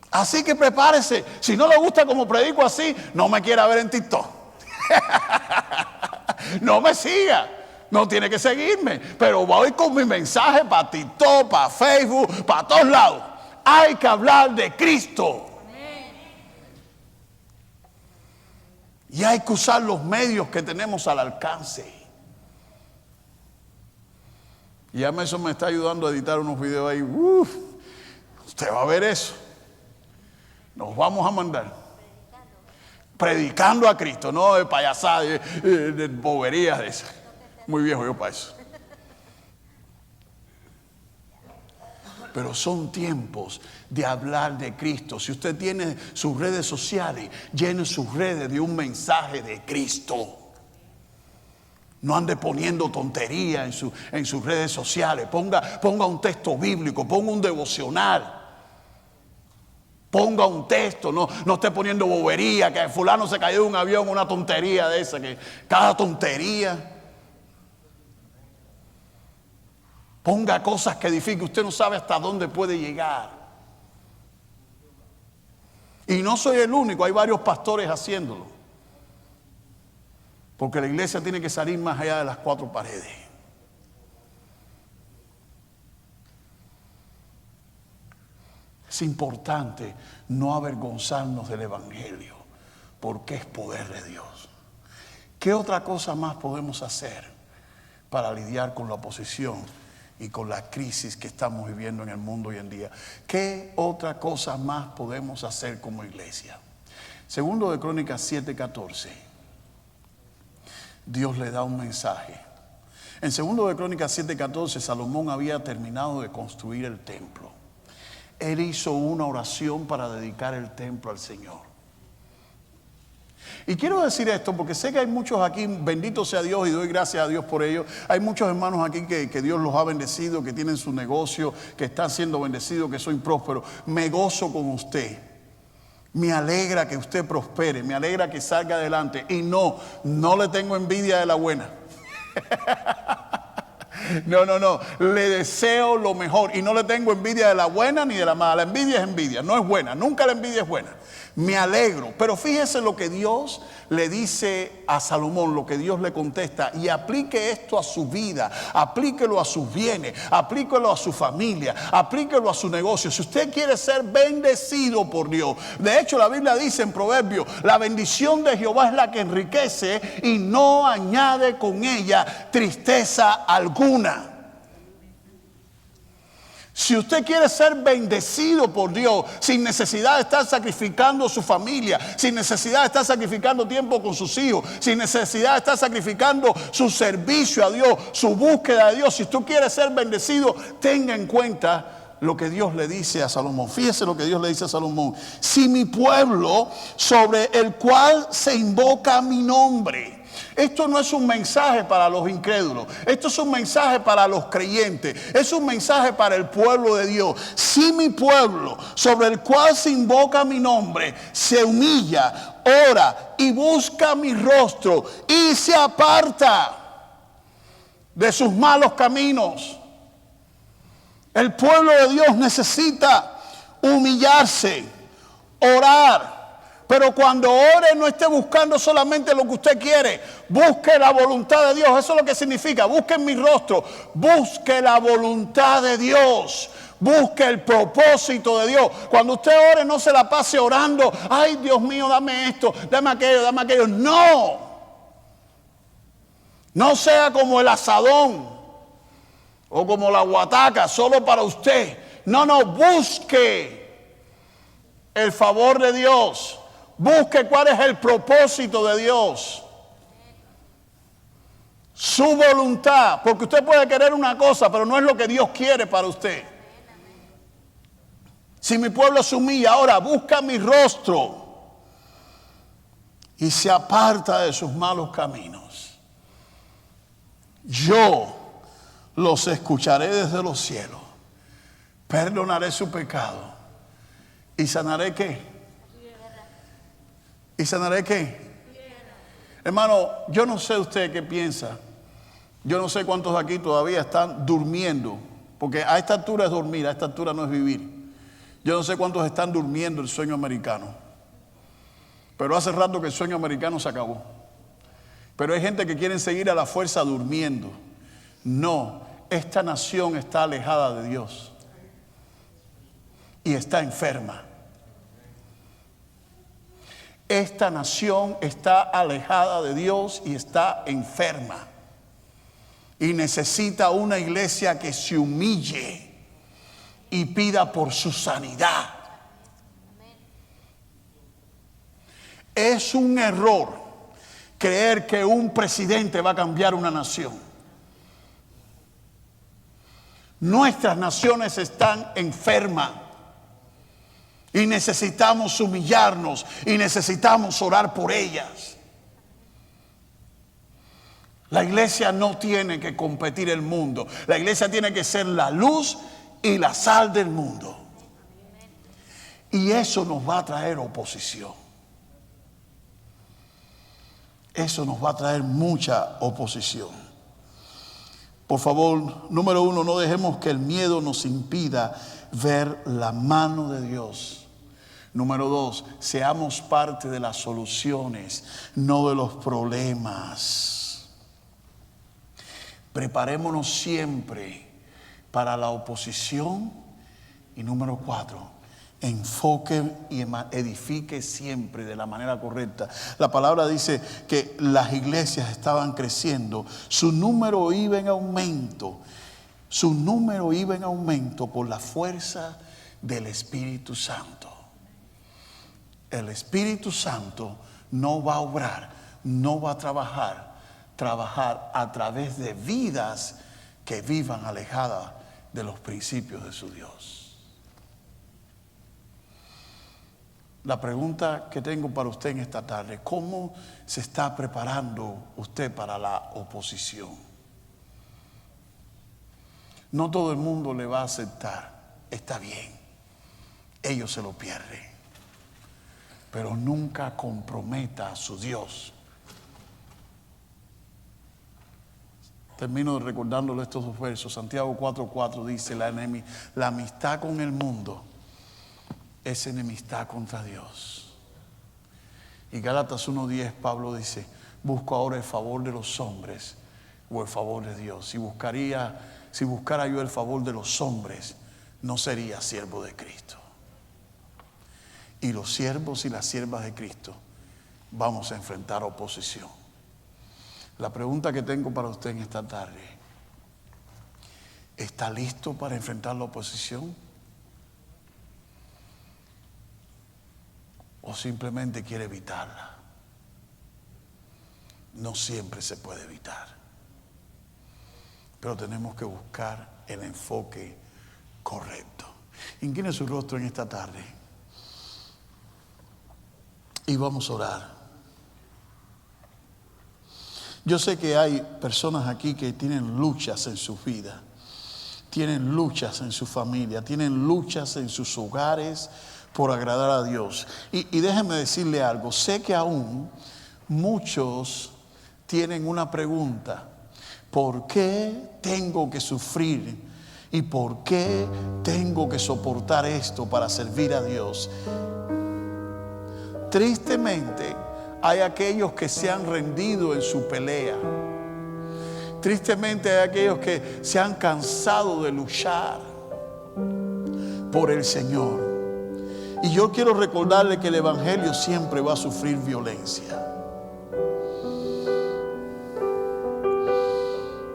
Así que prepárese. Si no le gusta como predico así, no me quiera ver en TikTok. No me siga. No tiene que seguirme. Pero voy con mi mensaje para TikTok, para Facebook, para todos lados. Hay que hablar de Cristo. Y hay que usar los medios que tenemos al alcance. Y ya eso me está ayudando a editar unos videos ahí. Usted va a ver eso. Nos vamos a mandar. Predicando a Cristo, no de payasadas, de boberías de esas. Muy viejo yo para eso. Pero son tiempos de hablar de Cristo. Si usted tiene sus redes sociales, llene sus redes de un mensaje de Cristo. No ande poniendo tontería en sus redes sociales. Ponga un texto bíblico, ponga un devocional. Ponga un texto, no esté poniendo bobería, que fulano se cayó de un avión, una tontería de esa, que cada tontería. Ponga cosas que edifiquen. Usted no sabe hasta dónde puede llegar. Y no soy el único, hay varios pastores haciéndolo. Porque la iglesia tiene que salir más allá de las 4 paredes. Es importante no avergonzarnos del evangelio, porque es poder de Dios. ¿Qué otra cosa más podemos hacer para lidiar con la oposición y con la crisis que estamos viviendo en el mundo hoy en día? ¿Qué otra cosa más podemos hacer como iglesia? Segundo de Crónicas 7:14, Dios le da un mensaje. En segundo de Crónicas 7:14, Salomón había terminado de construir el templo. Él hizo una oración para dedicar el templo al Señor. Y quiero decir esto porque sé que hay muchos aquí, bendito sea Dios y doy gracias a Dios por ello. Hay muchos hermanos aquí que Dios los ha bendecido, que tienen su negocio, que están siendo bendecidos, que son prósperos. Me gozo con usted. Me alegra que usted prospere, me alegra que salga adelante. Y no le tengo envidia de la buena. No. Le deseo lo mejor. Y no le tengo envidia de la buena ni de la mala. La envidia es envidia, no es buena. Nunca la envidia es buena. Me alegro. Pero fíjese lo que Dios le dice a Salomón, lo que Dios le contesta. Y aplique esto a su vida. Aplíquelo a sus bienes. Aplíquelo a su familia. Aplíquelo a su negocio. Si usted quiere ser bendecido por Dios. De hecho, la Biblia dice en Proverbios, la bendición de Jehová es la que enriquece y no añade con ella tristeza alguna. Si usted quiere ser bendecido por Dios, sin necesidad de estar sacrificando su familia, sin necesidad de estar sacrificando tiempo con sus hijos, sin necesidad de estar sacrificando su servicio a Dios, su búsqueda de Dios, si tú quieres ser bendecido, tenga en cuenta lo que Dios le dice a Salomón. Fíjese lo que Dios le dice a Salomón. Si mi pueblo, sobre el cual se invoca mi nombre. Esto no es un mensaje para los incrédulos. Esto es un mensaje para los creyentes. Es un mensaje para el pueblo de Dios. Si mi pueblo, sobre el cual se invoca mi nombre, se humilla, ora y busca mi rostro y se aparta de sus malos caminos. El pueblo de Dios necesita humillarse, orar. Pero cuando ore no esté buscando solamente lo que usted quiere. Busque la voluntad de Dios. Eso es lo que significa. Busque en mi rostro. Busque la voluntad de Dios. Busque el propósito de Dios. Cuando usted ore no se la pase orando. Ay, Dios mío, dame esto, dame aquello, dame aquello. No. No sea como el asadón o como la guataca, solo para usted. No, busque el favor de Dios. Busque cuál es el propósito de Dios. Su voluntad. Porque usted puede querer una cosa, pero no es lo que Dios quiere para usted. Si mi pueblo se humilla, ahora busca mi rostro y se aparta de sus malos caminos, yo los escucharé desde los cielos, perdonaré su pecado y sanaré ¿qué? ¿Y sanaré qué? Hermano, yo no sé usted qué piensa. Yo no sé cuántos de aquí todavía están durmiendo, porque a esta altura es dormir, a esta altura no es vivir. Yo no sé cuántos están durmiendo el sueño americano, pero hace rato que el sueño americano se acabó. Pero hay gente que quiere seguir a la fuerza durmiendo. No, esta nación está alejada de Dios y está enferma. Esta nación está alejada de Dios y está enferma. Y necesita una iglesia que se humille y pida por su sanidad. Es un error creer que un presidente va a cambiar una nación. Nuestras naciones están enfermas y necesitamos humillarnos y necesitamos orar por ellas. La iglesia no tiene que competir el mundo. La iglesia tiene que ser la luz y la sal del mundo. Y eso nos va a traer oposición. Eso nos va a traer mucha oposición. Por favor, número 1, no dejemos que el miedo nos impida ver la mano de Dios. Número 2, seamos parte de las soluciones, no de los problemas. Preparémonos siempre para la oposición. Y número 4, enfoque y edifique siempre de la manera correcta. La palabra dice que las iglesias estaban creciendo. Su número iba en aumento. Su número iba en aumento por la fuerza del Espíritu Santo. El Espíritu Santo no va a obrar, no va a trabajar a través de vidas que vivan alejadas de los principios de su Dios. La pregunta que tengo para usted en esta tarde: ¿cómo se está preparando usted para la oposición? No todo el mundo le va a aceptar, está bien, ellos se lo pierden, pero nunca comprometa a su Dios. Termino recordándole estos dos versos. Santiago 4:4 dice: la amistad con el mundo es enemistad contra Dios. Y Gálatas 1:10 Pablo dice: busco ahora el favor de los hombres o el favor de Dios. Si buscara yo el favor de los hombres, no sería siervo de Cristo. Y los siervos y las siervas de Cristo vamos a enfrentar oposición. La pregunta que tengo para usted en esta tarde: ¿está listo para enfrentar la oposición? ¿O simplemente quiere evitarla? No siempre se puede evitar, pero tenemos que buscar el enfoque correcto. Incline su rostro en esta tarde y vamos a orar. Yo sé que hay personas aquí que tienen luchas en sus vidas, tienen luchas en su familia, tienen luchas en sus hogares por agradar a Dios. Y déjenme decirle algo: sé que aún muchos tienen una pregunta: ¿por qué tengo que sufrir? ¿Y por qué tengo que soportar esto para servir a Dios? Tristemente, hay aquellos que se han rendido en su pelea. Tristemente hay aquellos que se han cansado de luchar por el Señor. Y yo quiero recordarle que el evangelio siempre va a sufrir violencia.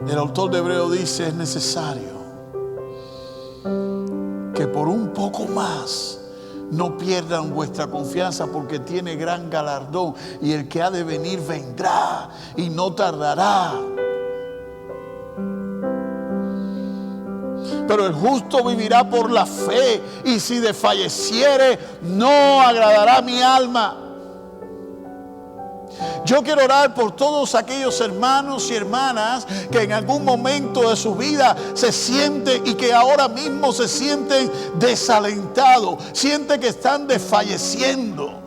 El autor de Hebreo dice: es necesario que por un poco más no pierdan vuestra confianza, porque tiene gran galardón, y el que ha de venir vendrá y no tardará. Pero el justo vivirá por la fe, y si desfalleciere, no agradará mi alma. Yo quiero orar por todos aquellos hermanos y hermanas que en algún momento de su vida se sienten y que ahora mismo se sienten desalentados, sienten que están desfalleciendo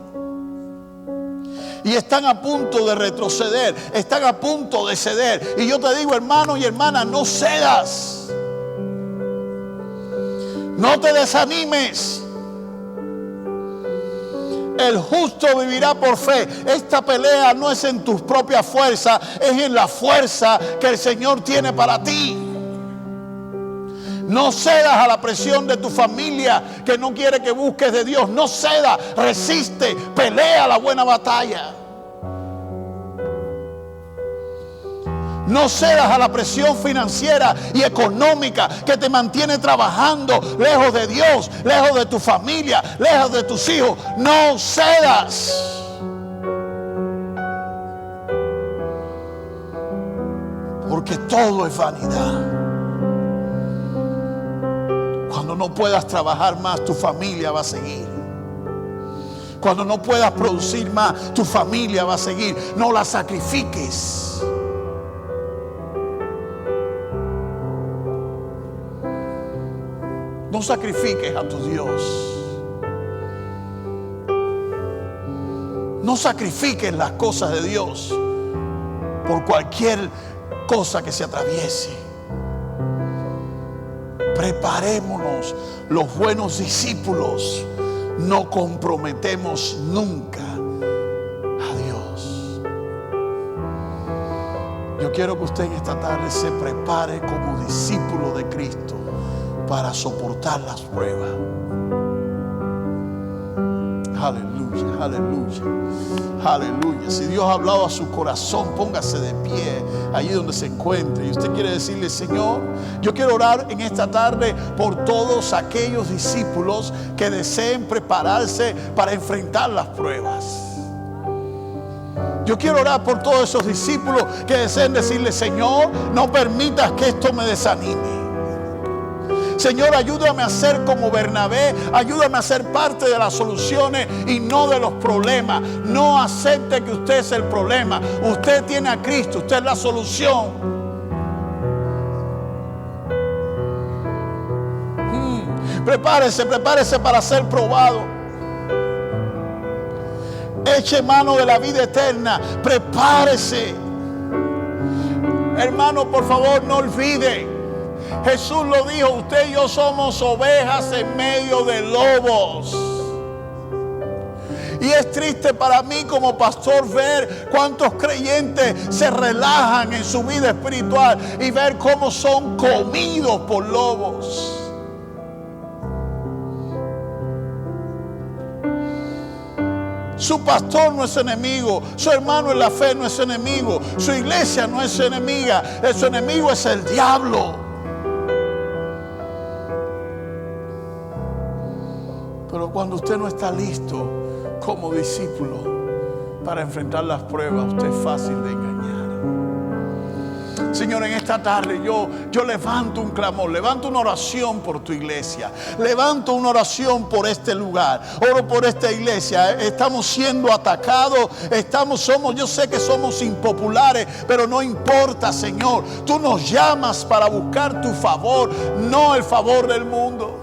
y están a punto de retroceder, están a punto de ceder. Y yo te digo, hermano y hermana, no cedas, no te desanimes. El justo vivirá por fe. Esta pelea no es en tus propias fuerzas, es en la fuerza que el Señor tiene para ti. No cedas a la presión de tu familia que no quiere que busques de Dios. No cedas, resiste, pelea la buena batalla. No cedas a la presión financiera y económica que te mantiene trabajando lejos de Dios, lejos de tu familia, lejos de tus hijos. No cedas. Porque todo es vanidad. Cuando no puedas trabajar más, tu familia va a seguir. Cuando no puedas producir más, tu familia va a seguir. No la sacrifiques. No sacrifiques a tu Dios. No sacrifiques las cosas de Dios por cualquier cosa que se atraviese. Preparémonos, los buenos discípulos no comprometemos nunca a Dios. Yo quiero que usted en esta tarde se prepare como discípulo de Cristo para soportar las pruebas. Aleluya, aleluya, aleluya. Si Dios ha hablado a su corazón, póngase de pie allí donde se encuentre. Y usted quiere decirle: Señor, yo quiero orar en esta tarde por todos aquellos discípulos que deseen prepararse para enfrentar las pruebas. Yo quiero orar por todos esos discípulos que deseen decirle: Señor, no permitas que esto me desanime. Señor, ayúdame a ser como Bernabé, ayúdame a ser parte de las soluciones y no de los problemas. No acepte que usted es el problema. Usted tiene a Cristo, usted es la solución. Prepárese para ser probado. Eche mano de la vida eterna. Prepárese. Hermano, por favor, no olvide. Jesús lo dijo: usted y yo somos ovejas en medio de lobos. Y es triste para mí como pastor ver cuántos creyentes se relajan en su vida espiritual y ver cómo son comidos por lobos. Su pastor no es enemigo, su hermano en la fe no es enemigo, su iglesia no es enemiga, su enemigo es el diablo. Pero cuando usted no está listo como discípulo para enfrentar las pruebas, usted es fácil de engañar. Señor, en esta tarde yo levanto un clamor, levanto una oración por tu iglesia, levanto una oración por este lugar, oro por esta iglesia. Estamos siendo atacados, yo sé que somos impopulares, pero no importa, Señor. Tú nos llamas para buscar tu favor, no el favor del mundo.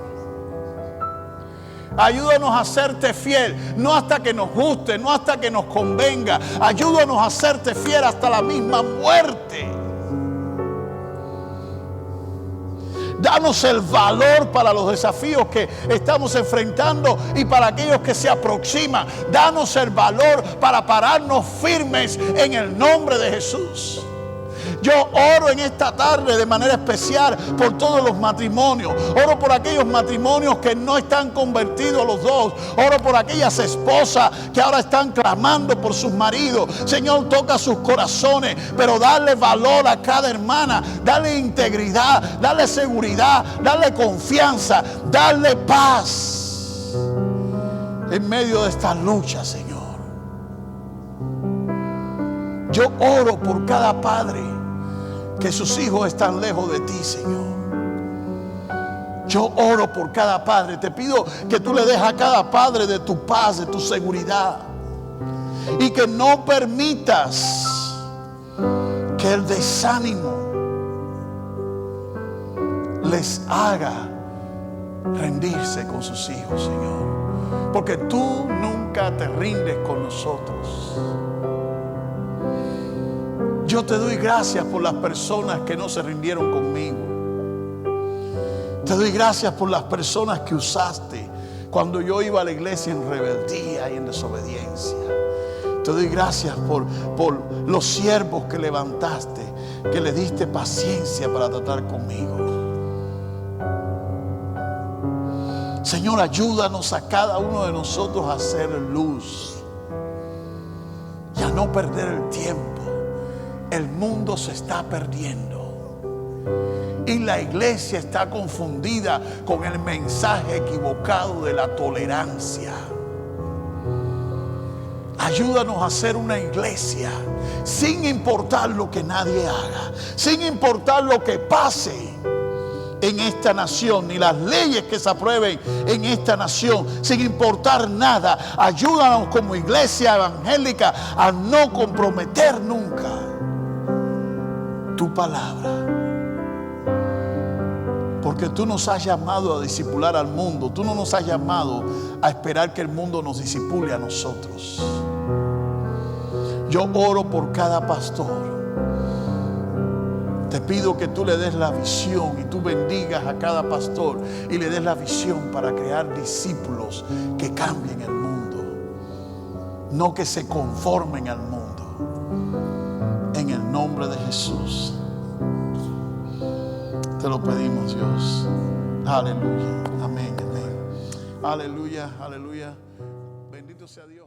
Ayúdanos a serte fiel, no hasta que nos guste, no hasta que nos convenga. Ayúdanos a serte fiel hasta la misma muerte. Danos el valor para los desafíos que estamos enfrentando y para aquellos que se aproximan. Danos el valor para pararnos firmes en el nombre de Jesús. Yo oro en esta tarde de manera especial por todos los matrimonios. Oro por aquellos matrimonios que no están convertidos los dos. Oro por aquellas esposas que ahora están clamando por sus maridos. Señor, toca sus corazones, pero dale valor a cada hermana. Dale integridad, dale seguridad, dale confianza, dale paz en medio de esta lucha, Señor. Yo oro por cada padre que sus hijos están lejos de ti, Señor. Yo oro por cada padre. Te pido que tú le des a cada padre de tu paz, de tu seguridad. Y que no permitas que el desánimo les haga rendirse con sus hijos, Señor. Porque tú nunca te rindes con nosotros. Yo te doy gracias por las personas que no se rindieron conmigo. Te doy gracias por las personas que usaste cuando yo iba a la iglesia en rebeldía y en desobediencia. Te doy gracias por los siervos que levantaste, que le diste paciencia para tratar conmigo. Señor, ayúdanos a cada uno de nosotros a hacer luz y a no perder el tiempo. El mundo se está perdiendo y la iglesia está confundida con el mensaje equivocado de la tolerancia. Ayúdanos a ser una iglesia sin importar lo que nadie haga, sin importar lo que pase en esta nación, ni las leyes que se aprueben en esta nación, sin importar nada. Ayúdanos como iglesia evangélica a no comprometer nunca tu palabra, porque tú nos has llamado a discipular al mundo. Tú no nos has llamado a esperar que el mundo nos discipule a nosotros. Yo oro por cada pastor. Te pido que tú le des la visión y tú bendigas a cada pastor y le des la visión para crear discípulos que cambien el mundo, no que se conformen al mundo. En el nombre de Jesús te lo pedimos, Dios. Aleluya, amén, amén. Aleluya, aleluya. Bendito sea Dios.